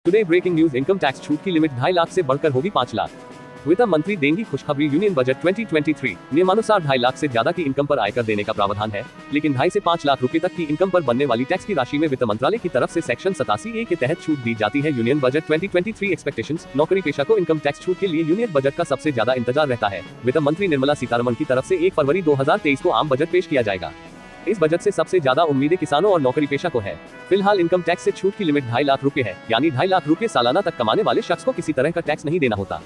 Today breaking news, income tax छूट की limit 2.5 lakh से बढ़कर होगी 5 लाख। वित्त मंत्री देंगी खुशखबरी, यूनियन बजट 2023 नियमानुसार 2.5 लाख से ज्यादा की इनकम पर आयकर देने का प्रावधान है, लेकिन 2.5 से 5 लाख रुपए तक की इनकम पर बनने वाली टैक्स की राशि में वित्त मंत्रालय की तरफ से सेक्शन 87A के तहत छूट दी जाती है। यूनियन बजट 2023 एक्सपेक्टेशंस, नौकरी पेशा को इनकम टैक्स छूट के लिए यूनियन बजट का सबसे ज्यादा इंतजार रहता है। वित्त मंत्री निर्मला सीतारमण की तरफ से 1 फरवरी 2023 को आम बजट पेश किया जाएगा। इस बजट से सबसे ज्यादा उम्मीदें किसानों और नौकरी पेशा को है। फिलहाल इनकम टैक्स से छूट की लिमिट 2.5 लाख रुपए है, यानी 2.5 लाख रुपए सालाना तक कमाने वाले शख्स को किसी तरह का टैक्स नहीं देना होता।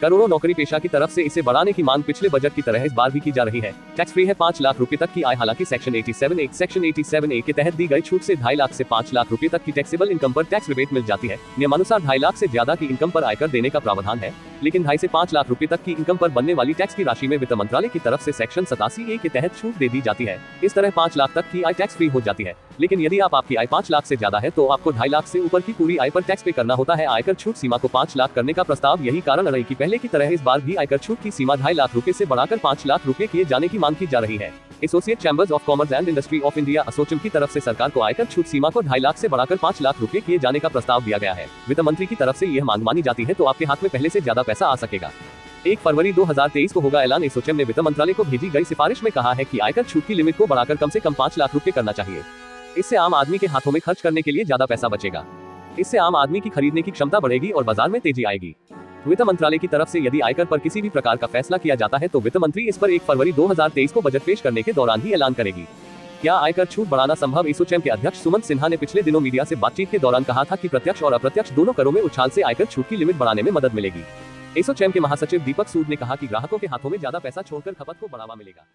करोड़ों नौकरी पेशा की तरफ से इसे बढ़ाने की मांग पिछले बजट की तरह इस बार भी की जा रही है। टैक्स फ्री है 5 लाख रुपए तक की आय। हालांकि सेक्शन 87A के तहत दी गई छूट से 2.5 लाख से 5 लाख रुपए तक की टैक्सेबल इनकम पर टैक्स रिबेट मिल जाती है। नियमानुसार 2.5 लाख से ज्यादा की इनकम पर आयकर देने का प्रावधान है, लेकिन 2.5 से 5 लाख रुपए तक की इनकम पर बनने वाली टैक्स की राशि में वित्त मंत्रालय की तरफ से सेक्शन 87A के तहत छूट दे दी जाती है। इस तरह 5 लाख तक की आय टैक्स फ्री हो जाती है, लेकिन यदि आपकी आय 5 लाख से ज्यादा है तो आपको 2.5 लाख से ऊपर की पूरी आय पर टैक्स पे करना होता है। आयकर छूट सीमा को 5 लाख करने का प्रस्ताव यही कारण रही कि पहले की तरह इस बार भी आयकर छूट की सीमा 2.5 लाख रुपए से बढ़ाकर 5 लाख रुपए किए जाने की मांग की जा रही है। Associate chambers of commerce and industry of India ASSOCHAM की तरफ से सरकार को आयकर छूट सीमा को 2.5 लाख से बढ़ाकर 5 लाख रुपए किए जाने का प्रस्ताव दिया गया है। वित्त मंत्री की तरफ से यह मांग मानी जाती है तो आपके हाथ में पहले से ज्यादा पैसा आ सकेगा। 1 फरवरी 2023 को होगा ऐलान। एसोचैम ने वित्त मंत्रालय को भेजी गई सिफारिश में कहा है कि आयकर छूट की लिमिट को बढ़ाकर कम से कम 5 लाख रुपए करना चाहिए। इससे आम आदमी के हाथों में खर्च करने के लिए ज्यादा पैसा बचेगा। इससे आम आदमी की खरीदने की क्षमता बढ़ेगी और बाजार में तेजी आएगी। वित्त मंत्रालय की तरफ से यदि आयकर पर किसी भी प्रकार का फैसला किया जाता है तो वित्त मंत्री इस पर 1 फरवरी 2023 को बजट पेश करने के दौरान ही ऐलान करेगी। क्या आयकर छूट बढ़ाना संभव? एसोचैम के अध्यक्ष सुमंत सिन्हा ने पिछले दिनों मीडिया से बातचीत के दौरान कहा था कि प्रत्यक्ष और अप्रत्यक्ष दोनों करों में उछाल से आयकर छूट की लिमिट बढ़ाने में मदद मिलेगी। एसोचैम के महासचिव दीपक सूद ने कहा कि ग्राहकों के हाथों में ज्यादा पैसा छोड़कर खपत को बढ़ावा मिलेगा।